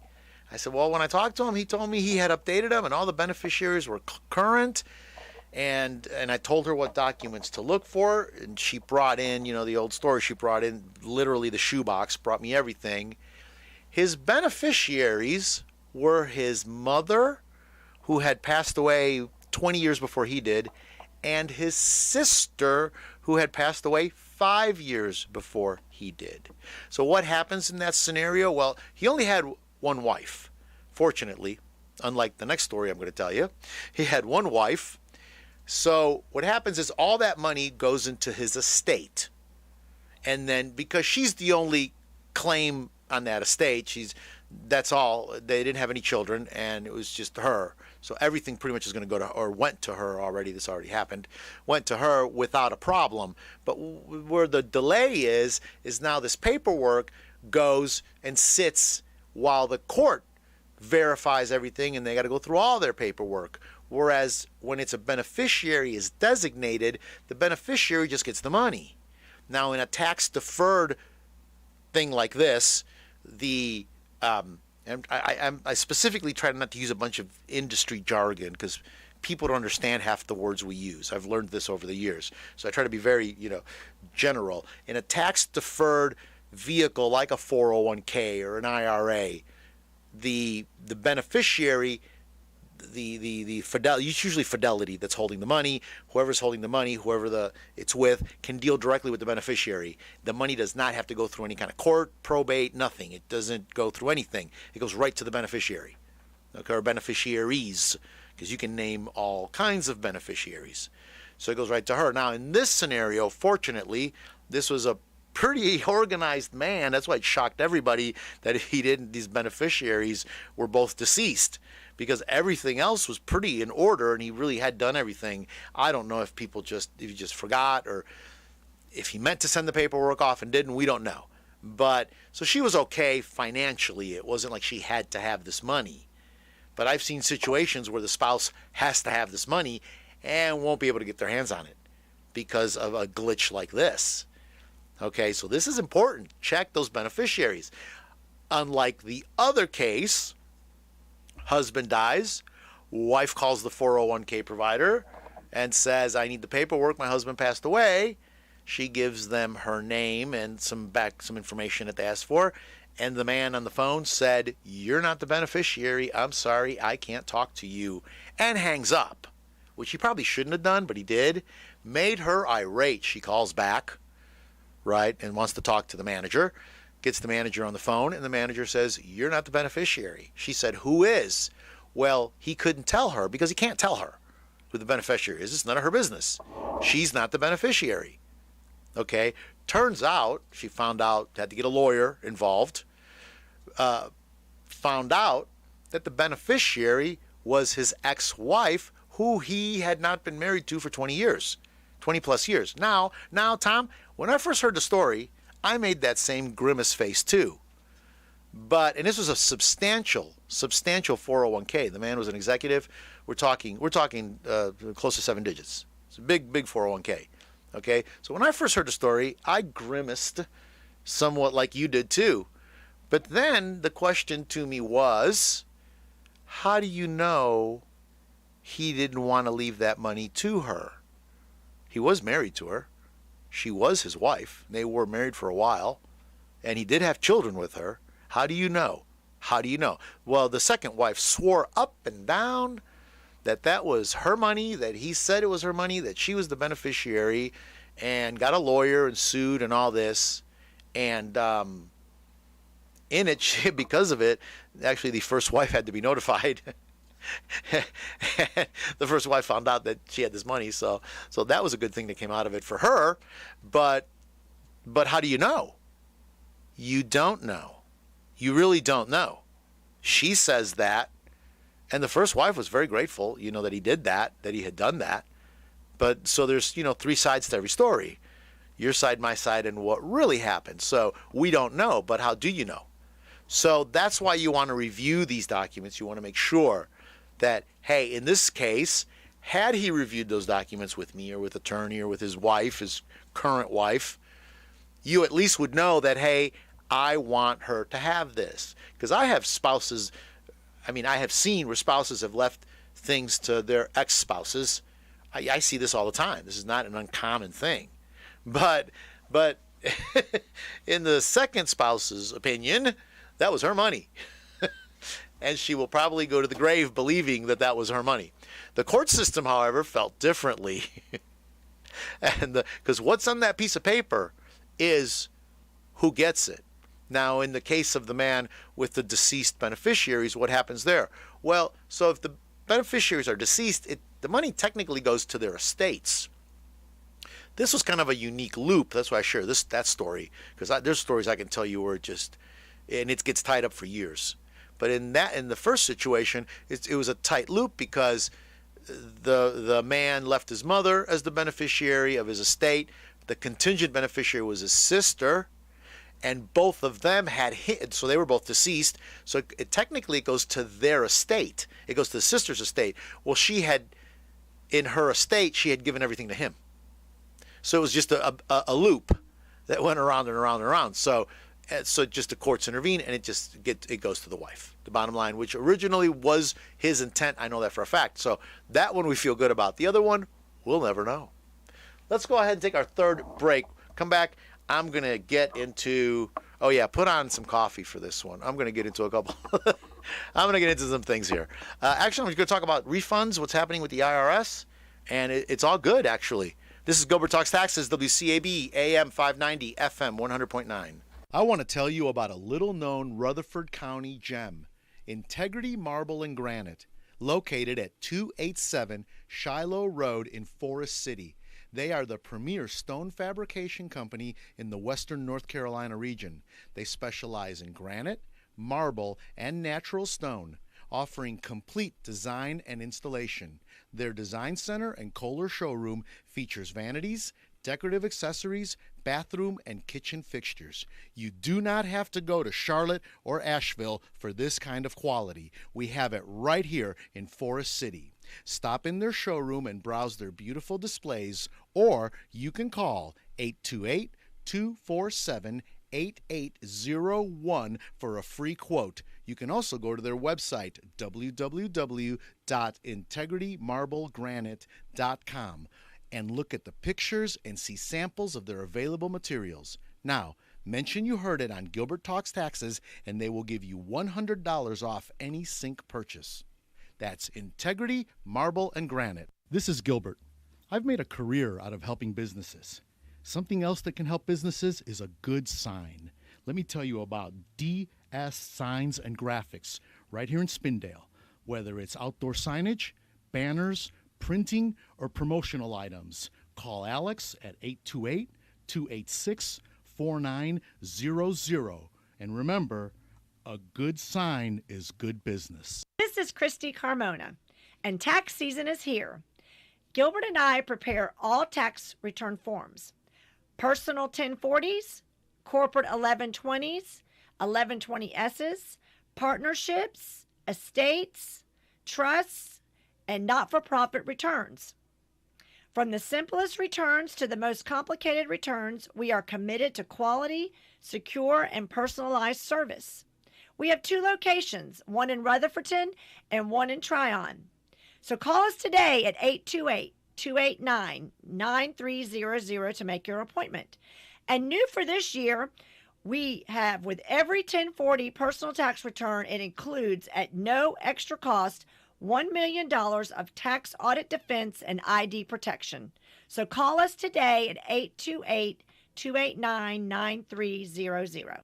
I said, well, when I talked to him, he told me he had updated them and all the beneficiaries were current. And I told her what documents to look for. And she brought in, the old story, she brought in literally the shoebox, brought me everything. His beneficiaries were his mother, who had passed away 20 years before he did, and his sister, who had passed away 5 years before he did. So what happens in that scenario? Well, he only had one wife. Fortunately, unlike the next story I'm going to tell you, he had one wife. So what happens is all that money goes into his estate. And then because she's the only claim on that estate, that's all. They didn't have any children, and it was just her. So everything pretty much is going to go to, or went to her already. This already happened. Went to her without a problem. But where the delay is now this paperwork goes and sits while the court verifies everything, and they got to go through all their paperwork. Whereas when it's a beneficiary is designated, the beneficiary just gets the money. Now in a tax deferred thing like this, I specifically try not to use a bunch of industry jargon because people don't understand half the words we use. I've learned this over the years. So I try to be very, general. In a tax-deferred vehicle like a 401k or an IRA, the beneficiary, it's usually Fidelity that's holding the money. Whoever's holding the money, whoever it's with, can deal directly with the beneficiary. The money does not have to go through any kind of court, probate, nothing. It doesn't go through anything. It goes right to the beneficiary, okay, or beneficiaries, because you can name all kinds of beneficiaries. So it goes right to her. Now, in this scenario, fortunately, this was a pretty organized man. That's why it shocked everybody that these beneficiaries were both deceased, because everything else was pretty in order and he really had done everything. I don't know if he just forgot or if he meant to send the paperwork off and didn't, we don't know. But so she was okay financially. It wasn't like she had to have this money. But I've seen situations where the spouse has to have this money and won't be able to get their hands on it because of a glitch like this. Okay, so this is important. Check those beneficiaries. Unlike the other case, husband dies, wife calls the 401k provider and says, I need the paperwork, my husband passed away. She gives them her name and some information that they asked for. And the man on the phone said, you're not the beneficiary. I'm sorry, I can't talk to you. And hangs up, which he probably shouldn't have done, but he did. Made her irate. She calls back, right, and wants to talk to the manager. gets the manager on the phone, and the manager says, "You're not the beneficiary." She said, "Who is?" Well, he couldn't tell her because he can't tell her who the beneficiary is. It's none of her business. She's not the beneficiary. Okay? Turns out, she found out, had to get a lawyer involved, found out that the beneficiary was his ex-wife, who he had not been married to for 20 years, 20 plus years. Now, Tom, when I first heard the story, I made that same grimace face too. And this was a substantial 401k. The man was an executive. We're talking close to 7 digits. It's a big 401k. Okay, so when I first heard the story, I grimaced somewhat like you did too. But then the question to me was, how do you know he didn't want to leave that money to her? He was married to her. She was his wife. They were married for a while, and he did have children with her. How do you know? How do you know? Well, the second wife swore up and down that that was her money, that he said it was her money, that she was the beneficiary, and got a lawyer and sued and all this. And in it, because of it, actually the first wife had to be notified. The first wife found out that she had this money, so that was a good thing that came out of it for her. But how do you know? You don't know. You really don't know. She says that, and the first wife was very grateful, that he did that he had done that. But so there's, 3 sides to every story. Your side, my side, and what really happened. So we don't know, but how do you know? So that's why you want to review these documents. You want to make sure that, hey, in this case, had he reviewed those documents with me or with attorney or with his wife, his current wife, you at least would know that, hey, I want her to have this. Because I have spouses, I have seen where spouses have left things to their ex-spouses. I see this all the time. This is not an uncommon thing. But in the second spouse's opinion, that was her money. And she will probably go to the grave believing that that was her money. The court system, however, felt differently. Because what's on that piece of paper is who gets it. Now, in the case of the man with the deceased beneficiaries, what happens there? Well, so if the beneficiaries are deceased, the money technically goes to their estates. This was kind of a unique loop. That's why I share that story, because there's stories I can tell you where it gets tied up for years. But in the first situation, it was a tight loop because the man left his mother as the beneficiary of his estate. The contingent beneficiary was his sister, and both of them so they were both deceased. So technically it goes to their estate. It goes to the sister's estate. Well, in her estate, she had given everything to him. So it was just a loop that went around and around and around. So just the courts intervene, and it goes to the wife. The bottom line, which originally was his intent, I know that for a fact. So that one we feel good about. The other one, we'll never know. Let's go ahead and take our third break. Come back. I'm going to get into, put on some coffee for this one. I'm going to get into a couple. I'm going to get into some things here. Actually, I'm going to talk about refunds, what's happening with the IRS, and it's all good, actually. This is Gilbert Talks Taxes, WCAB, AM 590, FM 100.9. I want to tell you about a little-known Rutherford County gem, Integrity Marble and Granite, located at 287 Shiloh Road in Forest City. They are the premier stone fabrication company in the western North Carolina region. They specialize in granite, marble, and natural stone, offering complete design and installation. Their design center and Kohler showroom features vanities, decorative accessories, bathroom, and kitchen fixtures. You do not have to go to Charlotte or Asheville for this kind of quality. We have it right here in Forest City. Stop in their showroom and browse their beautiful displays, or you can call 828-247-8801 for a free quote. You can also go to their website, www.integritymarblegranite.com, and look at the pictures and see samples of their available materials. Now, mention you heard it on Gilbert Talks Taxes, and they will give you $100 off any sink purchase. That's Integrity Marble and Granite. This is Gilbert. I've made a career out of helping businesses. Something else that can help businesses is a good sign. let me tell you about DS Signs and Graphics right here in Spindale. Whether it's outdoor signage, banners, printing, or promotional items, call Alex at 828-286-4900. And remember, a good sign is good business. This is Christy Carmona, and tax season is here. Gilbert and I prepare all tax return forms: personal 1040s, corporate 1120s, 1120Ss, partnerships, estates, trusts, and not-for-profit returns. From the simplest returns to the most complicated returns, we are committed to quality, secure, and personalized service. We have 2 locations, one in Rutherfordton and one in Tryon. So call us today at 828-289-9300 to make your appointment. And new for this year, we have, with every 1040 personal tax return, it includes at no extra cost $1 million of tax audit defense and ID protection. So call us today at 828-289-9300.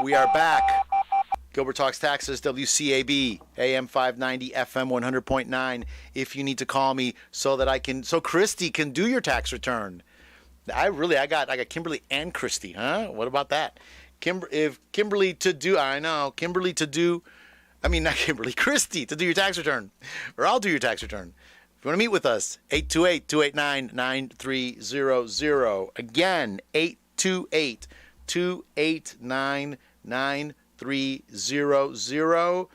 We are back. Gilbert Talks Taxes, WCAB, AM 590, FM 100.9. If you need to call me so Christy can do your tax return. I got Kimberly and Christy, huh? What about that? Christy to do your tax return, or I'll do your tax return. If you want to meet with us, 828-289-9300. Again, 828-289-9300.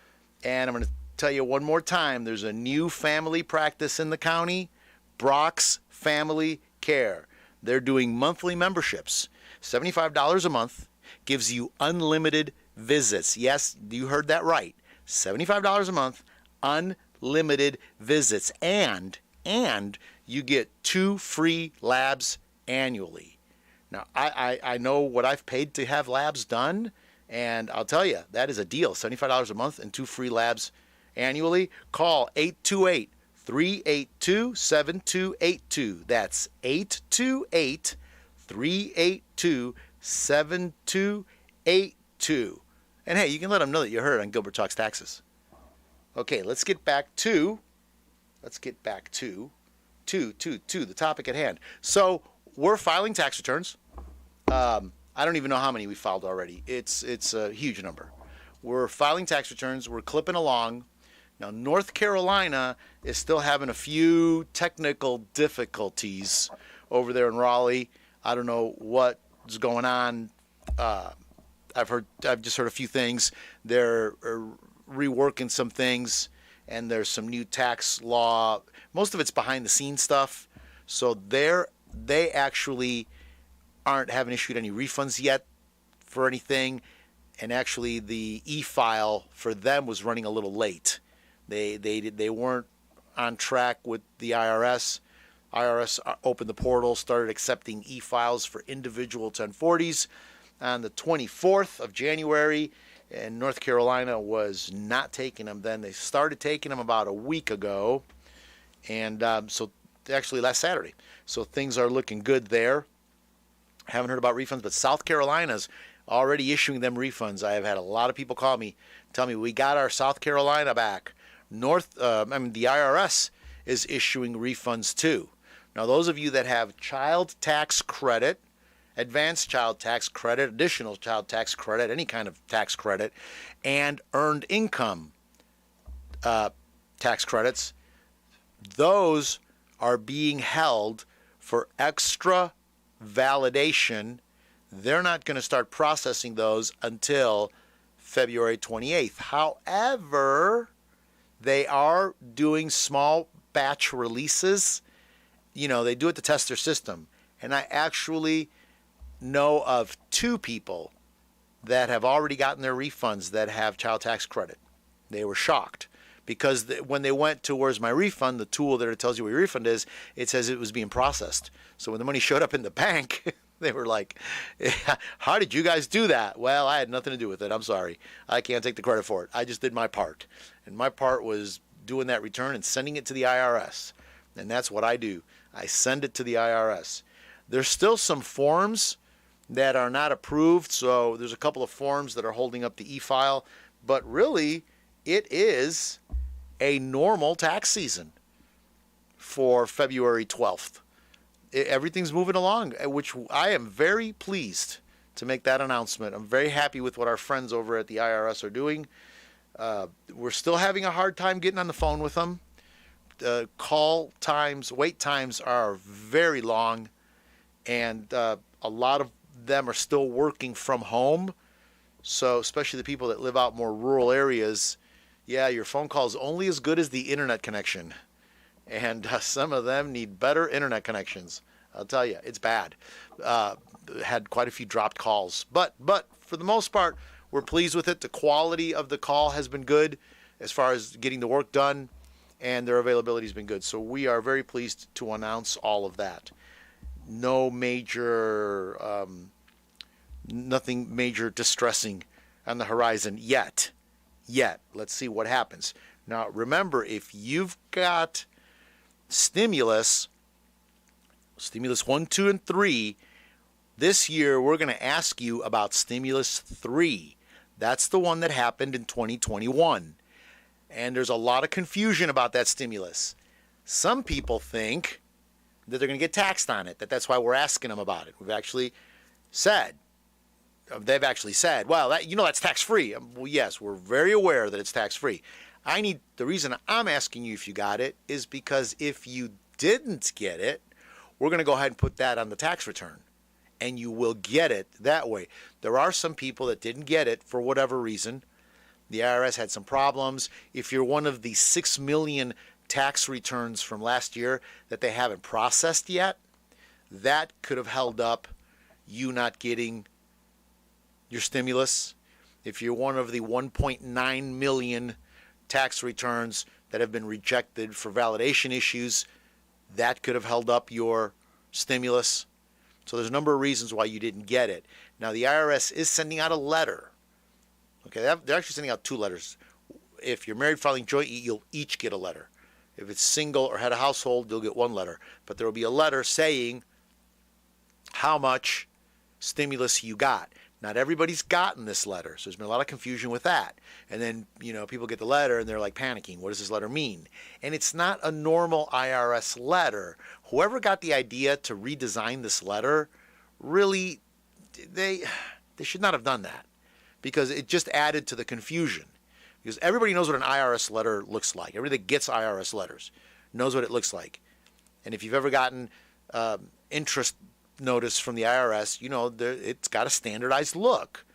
And I'm going to tell you one more time, there's a new family practice in the county, Brock's Family Care. They're doing monthly memberships, $75 a month, gives you unlimited visits. Yes, you heard that right. $75 a month, unlimited visits, and you get 2 free labs annually. Now, I know what I've paid to have labs done, and I'll tell you, that is a deal. $75 a month and 2 free labs annually. Call 828-382-7282. That's 828-382-7282. And hey, you can let them know that you heard on Gilbert Talks Taxes. Okay, let's get back to the topic at hand. So we're filing tax returns. I don't even know how many we filed already. It's a huge number. We're filing tax returns. We're clipping along. Now, North Carolina is still having a few technical difficulties over there in Raleigh. I don't know what's going on. I've just heard a few things. They're reworking some things, and there's some new tax law. Most of it's behind the scenes stuff. So they actually aren't having issued any refunds yet for anything. And actually, the e-file for them was running a little late. They weren't on track with the IRS. IRS opened the portal, started accepting e-files for individual 1040s on the 24th of January, and North Carolina was not taking them then. They started taking them about a week ago, and so actually last Saturday. So things are looking good there. Haven't heard about refunds, but South Carolina's already issuing them refunds. I have had a lot of people call me, tell me we got our South Carolina back. The IRS is issuing refunds too. Now, those of you that have child tax credit, advanced child tax credit, additional child tax credit, any kind of tax credit, and earned income tax credits, those are being held for extra validation. They're not going to start processing those until February 28th. However, they are doing small batch releases. You know, they do it to test their system. And I actually know of 2 people that have already gotten their refunds that have child tax credit. They were shocked because when they went to where's my refund, the tool that it tells you where your refund is, it says it was being processed. So when the money showed up in the bank, they were like, how did you guys do that? Well, I had nothing to do with it. I'm sorry. I can't take the credit for it. I just did my part. And my part was doing that return and sending it to the IRS. And that's what I do. I send it to the IRS. There's still some forms that are not approved, so there's a couple of forms that are holding up the e-file, but really it is a normal tax season for February 12th. Everything's moving along, which I am very pleased to make that announcement. I'm very happy with what our friends over at the IRS are doing. We're still having a hard time getting on the phone with them. Call times, wait times are very long, and a lot of them are still working from home. So especially the people that live out more rural areas, yeah, your phone call is only as good as the internet connection. And some of them need better internet connections. I'll tell you, it's bad. Had quite a few dropped calls. But for the most part, we're pleased with it. The quality of the call has been good as far as getting the work done, and their availability has been good. So we are very pleased to announce all of that. No major, nothing major distressing on the horizon yet. Let's see what happens. Now, remember, if you've got stimulus 1, 2, and 3, this year we're going to ask you about stimulus 3. That's the one that happened in 2021. And there's a lot of confusion about that stimulus. Some people think that they're going to get taxed on it, that's why we're asking them about it. They've actually said, well, that's tax-free. Well, yes, we're very aware that it's tax-free. The reason I'm asking you if you got it is because if you didn't get it, we're going to go ahead and put that on the tax return, and you will get it that way. There are some people that didn't get it for whatever reason. The IRS had some problems. If you're one of the 6 million tax returns from last year that they haven't processed yet, that could have held up you not getting your stimulus. If you're one of the 1.9 million tax returns that have been rejected for validation issues, that could have held up your stimulus. So there's a number of reasons why you didn't get it. Now, the IRS is sending out a letter. Okay, they're actually sending out 2 letters. If you're married filing jointly, you'll each get a letter. If it's single or head of household, you'll get 1 letter. But there will be a letter saying how much stimulus you got. Not everybody's gotten this letter, so there's been a lot of confusion with that. And then, people get the letter and they're like panicking. What does this letter mean? And it's not a normal IRS letter. Whoever got the idea to redesign this letter, really, they should not have done that, because it just added to the confusion. Because everybody knows what an IRS letter looks like. Everybody that gets IRS letters knows what it looks like. And if you've ever gotten interest notice from the IRS, it's got a standardized look.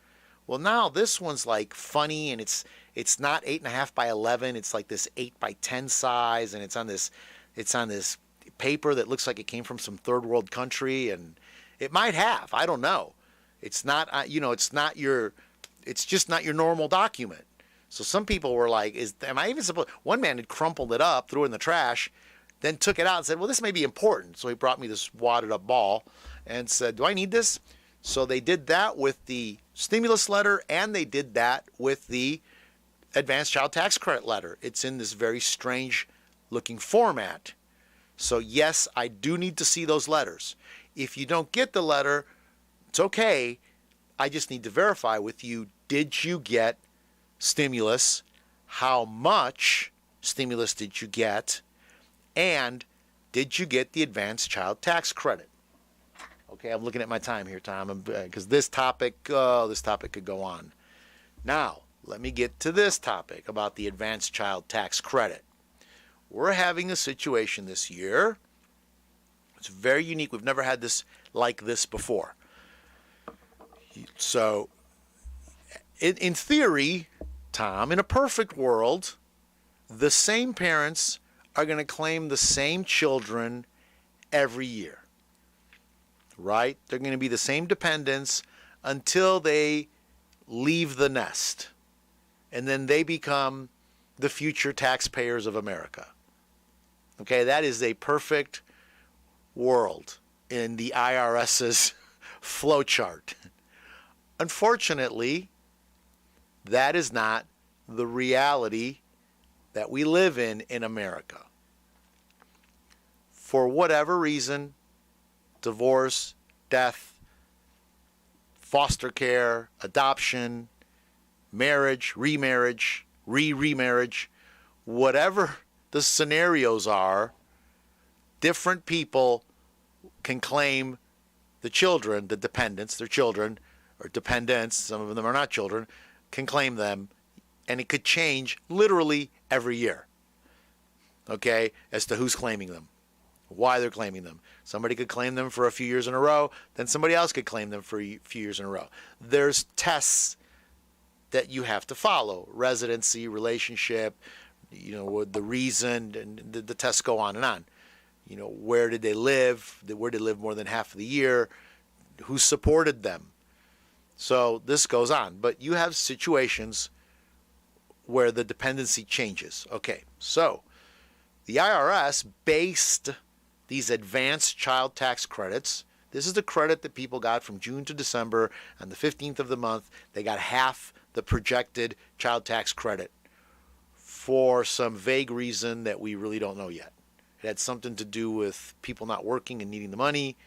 Well, now this one's like funny, and it's not 8.5 by 11. It's like this 8 by 10 size, and it's on this paper that looks like it came from some third world country, and it might have. I don't know. It's not. It's just not your normal document. So some people were like, am I even supposed? One man had crumpled it up, threw it in the trash, then took it out and said, well, this may be important. So he brought me this wadded up ball and said, do I need this? So they did that with the stimulus letter, and they did that with the advanced child tax credit letter. It's in this very strange looking format. So yes, I do need to see those letters. If you don't get the letter, it's okay. I just need to verify with you, did you get stimulus? How much stimulus did you get? And did you get the advanced child tax credit? Okay, I'm looking at my time here, Tom, because this topic could go on. Now, let me get to this topic about the advanced child tax credit. We're having a situation this year. It's very unique. We've never had this like this before. So, in theory, Tom, in a perfect world, the same parents are going to claim the same children every year, right? They're going to be the same dependents until they leave the nest, and then they become the future taxpayers of America. Okay, that is a perfect world in the IRS's flowchart. Unfortunately, that is not the reality that we live in America. For whatever reason, divorce, death, foster care, adoption, marriage, remarriage, remarriage, whatever the scenarios are, different people can claim the children, the dependents, their children, or dependents, some of them are not children, can claim them, and it could change literally every year, okay, as to who's claiming them, why they're claiming them. Somebody could claim them for a few years in a row, then somebody else could claim them for a few years in a row. There's tests that you have to follow, residency, relationship, the reason, and the tests go on and on. Where did they live? Where did they live more than half of the year? Who supported them? So this goes on. But you have situations where the dependency changes. Okay, so the IRS based these advanced child tax credits. This is the credit that people got from June to December. On the 15th of the month, they got half the projected child tax credit for some vague reason that we really don't know yet. It had something to do with people not working and needing the money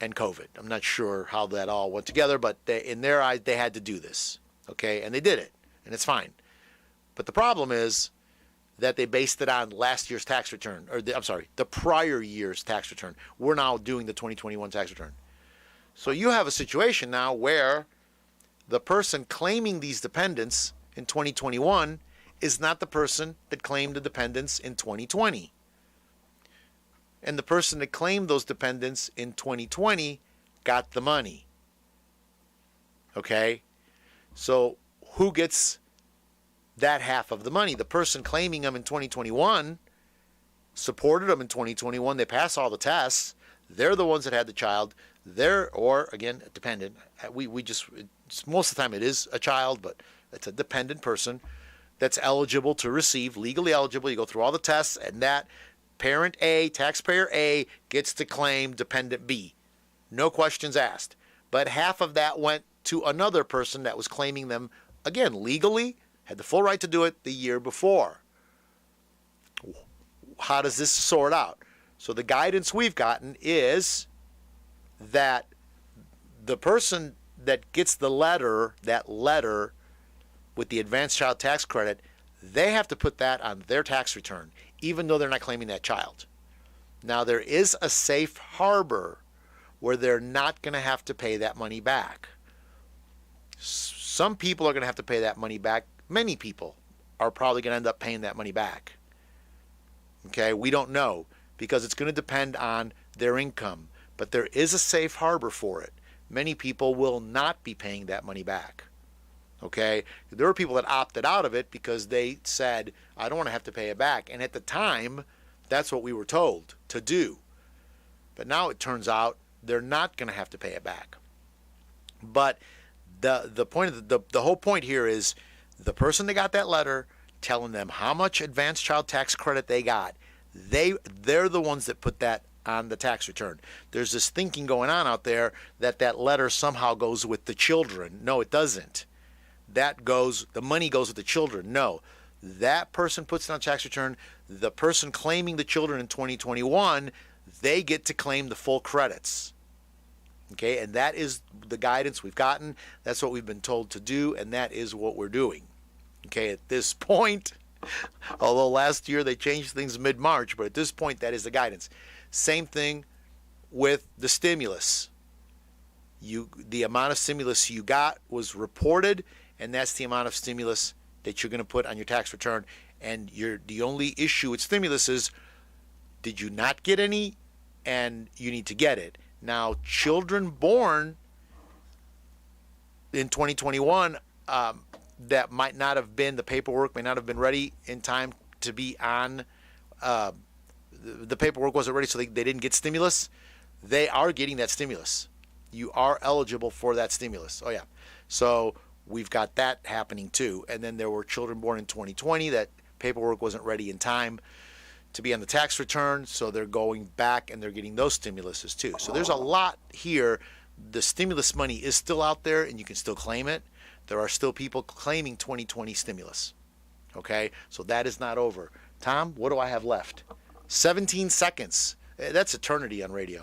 and COVID. I'm not sure how that all went together, but in their eyes, they had to do this. Okay, and they did it, and it's fine. But the problem is that they based it on last year's tax return, the prior year's tax return. We're now doing the 2021 tax return. So you have a situation now where the person claiming these dependents in 2021 is not the person that claimed the dependents in 2020. And the person that claimed those dependents in 2020 got the money. Okay? So who gets that half of the money? The person claiming them in 2021 supported them in 2021. They pass all the tests. They're the ones that had the child. Or again, a dependent. Most of the time it is a child, but it's a dependent person that's eligible to receive, legally eligible. You go through all the tests, and that parent A, taxpayer A, gets to claim dependent B. No questions asked. But half of that went to another person that was claiming them, again, legally, had the full right to do it the year before. How does this sort out? So the guidance we've gotten is that the person that gets the letter, that letter with the advanced child tax credit, they have to put that on their tax return, even though they're not claiming that child. Now, there is a safe harbor where they're not going to have to pay that money back. Some people are going to have to pay that money back. Many people are probably going to end up paying that money back. Okay, we don't know because it's going to depend on their income. But there is a safe harbor for it. Many people will not be paying that money back. Okay, there were people that opted out of it because they said, I don't want to have to pay it back. And at the time, that's what we were told to do. But now it turns out they're not going to have to pay it back. But the point of the whole point here is the person that got that letter telling them how much advanced child tax credit they got, they're the ones that put that on the tax return. There's this thinking going on out there that letter somehow goes with the children. No, it doesn't. The money goes with the children. No, that person puts it on tax return. The person claiming the children in 2021, they get to claim the full credits. Okay, and that is the guidance we've gotten. That's what we've been told to do, and that is what we're doing. Okay, at this point, although last year they changed things mid-March, but at this point, that is the guidance. Same thing with the stimulus. The amount of stimulus you got was reported, and that's the amount of stimulus that you're going to put on your tax return. And the only issue with stimulus is, did you not get any? And you need to get it. Now, children born in 2021, that might not have been, the paperwork may not have been ready in time to be on, the paperwork wasn't ready, so they didn't get stimulus. They are getting that stimulus. You are eligible for that stimulus. Oh, yeah. So we've got that happening too. And then there were children born in 2020 that paperwork wasn't ready in time to be on the tax return, so they're going back and they're getting those stimuluses too. So there's a lot here. The stimulus money is still out there and you can still claim it. There are still people claiming 2020 stimulus. Okay, so that is not over. Tom, what do I have left? 17 seconds. That's eternity on radio.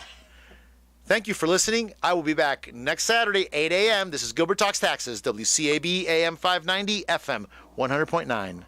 Thank you for listening. I will be back next Saturday, 8 a.m. This is Gilbert Talks Taxes, WCAB AM 590, FM 100.9.